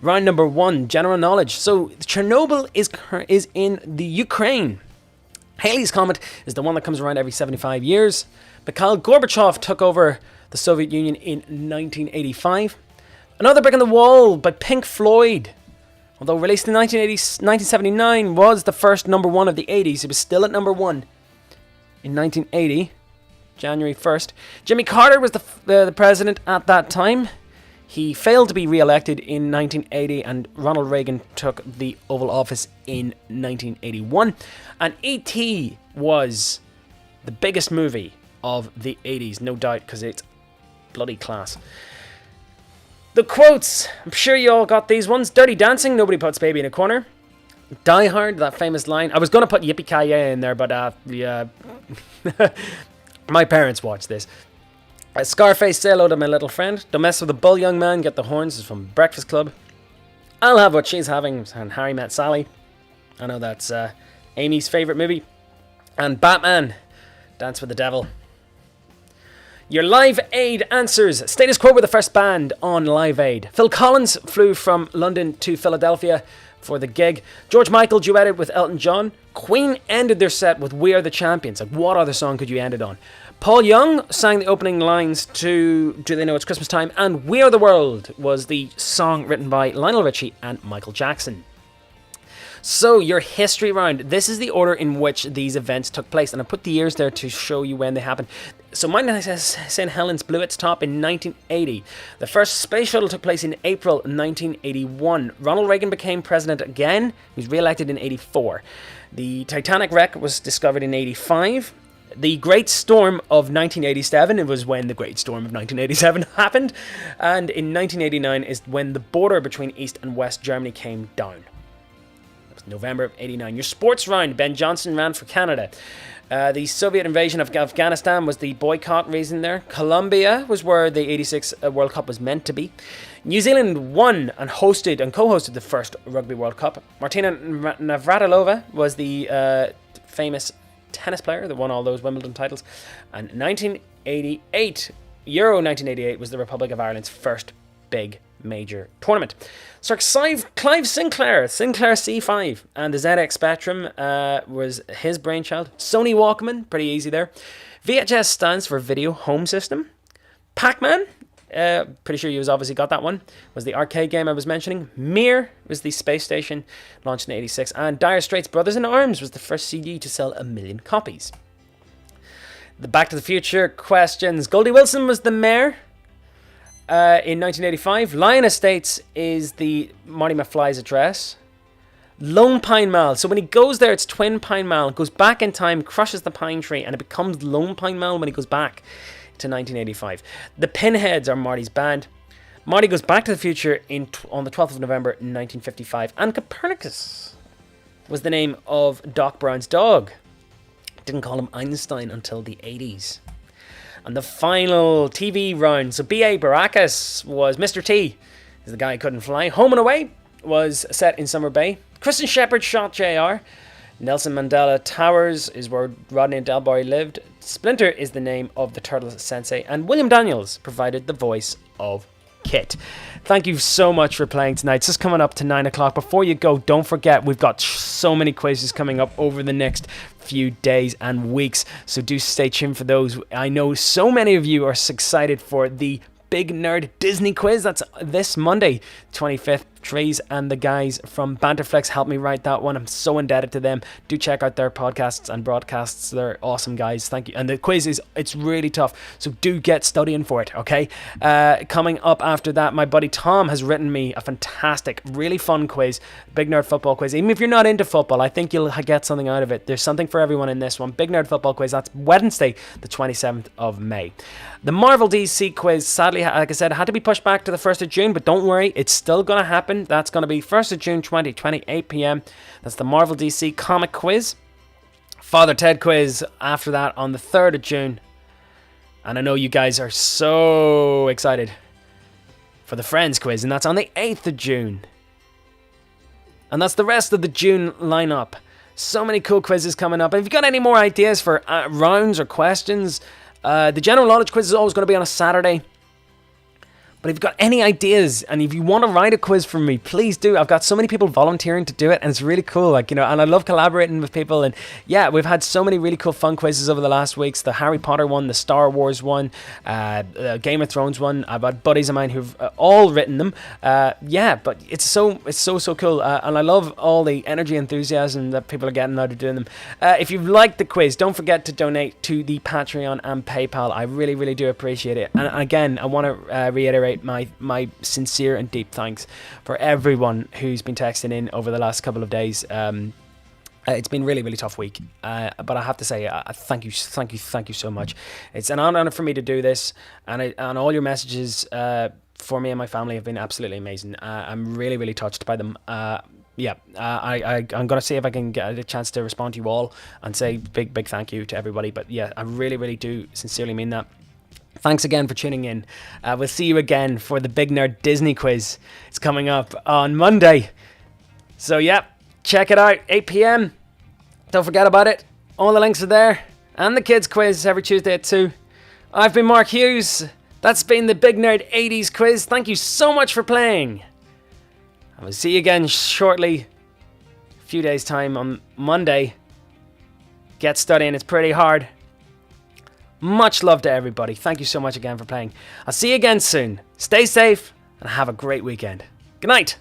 Round number 1, general knowledge. So Chernobyl is in the Ukraine. Halley's Comet is the one that comes around every 75 years. Mikhail Gorbachev took over the Soviet Union in 1985. Another Brick in the Wall by Pink Floyd. Although released in 1979, was the first number 1 of the 80s. It was still at number 1 in 1980, January 1st. Jimmy Carter was the president at that time. He failed to be re-elected in 1980, and Ronald Reagan took the Oval Office in 1981. And E.T. was the biggest movie of the 80s, no doubt, because it's bloody class. The quotes, I'm sure you all got these ones. Dirty Dancing, nobody puts baby in a corner. Die Hard, that famous line. I was going to put Yippee-Ki-Yay in there, but my parents watched this. Scarface, say hello to my little friend. Don't mess with the bull, young man, get the horns, is from Breakfast Club. I'll have what she's having, and Harry Met Sally. I know that's Amy's favourite movie. And Batman, Dance with the Devil. Your Live Aid answers. Status quo were the first band on Live Aid. Phil Collins flew from London to Philadelphia for the gig. George Michael duetted with Elton John. Queen ended their set with We Are the Champions. Like, what other song could you end it on? Paul Young sang the opening lines to Do They Know It's Christmas Time? And We Are the World was the song written by Lionel Richie and Michael Jackson. So, your history round. This is the order in which these events took place. And I put the years there to show you when they happened. So, mine says St. Helens blew its top in 1980. The first space shuttle took place in April 1981. Ronald Reagan became president again. He was re-elected in 84. The Titanic wreck was discovered in 85. The Great Storm of 1987, it was when the Great Storm of 1987 happened. And in 1989 is when the border between East and West Germany came down. November of 89. Your sports round. Ben Johnson ran for Canada. The Soviet invasion of Afghanistan was the boycott reason there. Colombia was where the 86 World Cup was meant to be. New Zealand won and hosted and co-hosted the first Rugby World Cup. Martina Navratilova was the famous tennis player that won all those Wimbledon titles. And 1988, Euro 1988 was the Republic of Ireland's first big major tournament. Sir Clive Sinclair C5 and the ZX Spectrum was his brainchild. Sony Walkman, pretty easy there. VHS stands for Video Home System. Pac-Man, pretty sure you obviously got that one, was the arcade game I was mentioning. Mir was the space station, launched in 86. And Dire Straits' Brothers in Arms was the first CD to sell 1 million copies. The Back to the Future questions. Goldie Wilson was the mayor. In 1985, Lion Estates is the Marty McFly's address. Lone Pine Mall. So when he goes there, it's Twin Pine Mall. Goes back in time, crushes the pine tree, and it becomes Lone Pine Mall when he goes back to 1985. The Pinheads are Marty's band. Marty goes back to the future on the 12th of November 1955. And Copernicus was the name of Doc Brown's dog. Didn't call him Einstein until the 80s. And the final TV round. So B.A. Baracus was Mr. T. Is the guy who couldn't fly. Home and Away was set in Summer Bay. Kristen Shepherd shot J.R. Nelson Mandela Towers is where Rodney Delboy lived. Splinter is the name of the Turtles sensei. And William Daniels provided the voice of Kit. Thank you so much for playing tonight. It's just coming up to 9 o'clock. Before you go, don't forget we've got so many quizzes coming up over the next few days and weeks, so do stay tuned for those. I know so many of you are excited for the Big Nerd Disney quiz. That's this Monday, 25th. Trees and the guys from Banterflex helped me write that one. I'm so indebted to them. Do check out their podcasts and broadcasts. They're awesome guys. Thank you. And the quiz it's really tough, so do get studying for it, okay? Coming up after that, my buddy Tom has written me a fantastic, really fun quiz, Big Nerd Football Quiz. Even if you're not into football, I think you'll get something out of it. There's something for everyone in this one. Big Nerd Football Quiz. That's Wednesday, the 27th of May. The Marvel DC quiz, sadly, like I said, had to be pushed back to the 1st of June, but don't worry, it's still going to happen. That's going to be 1st of June 2020, 8 p.m. That's the Marvel DC comic quiz. Father Ted quiz after that on the 3rd of June. And I know you guys are so excited for the Friends quiz, and that's on the 8th of June. And that's the rest of the June lineup. So many cool quizzes coming up. And if you've got any more ideas for rounds or questions, the general knowledge quiz is always going to be on a Saturday. But if you've got any ideas and if you want to write a quiz for me, please do. I've got so many people volunteering to do it, and it's really cool. And I love collaborating with people. And yeah, we've had so many really cool fun quizzes over the last weeks. The Harry Potter one, the Star Wars one, the Game of Thrones one. I've had buddies of mine who've all written them. But it's so cool. And I love all the energy, enthusiasm that people are getting out of doing them. If you've liked the quiz, don't forget to donate to the Patreon and PayPal. I really, really do appreciate it. And again, I want to reiterate reiterate my sincere and deep thanks for everyone who's been texting in over the last couple of days. It's been really, really tough week, but I have to say, thank you so much. It's an honor for me to do this, and all your messages for me and my family have been absolutely amazing. I'm really, really touched by them. I'm going to see if I can get a chance to respond to you all and say big thank you to everybody. But yeah, I really, really do sincerely mean that. Thanks again for tuning in. We'll see you again for the Big Nerd Disney quiz. It's coming up on Monday. So yeah, check it out, 8 p.m. Don't forget about it. All the links are there. And the kids quiz every Tuesday at 2. I've been Mark Hughes. That's been the Big Nerd 80s quiz. Thank you so much for playing. I will see you again shortly. A few days' time on Monday. Get studying. It's pretty hard. Much love to everybody. Thank you so much again for playing. I'll see you again soon. Stay safe and have a great weekend. Good night.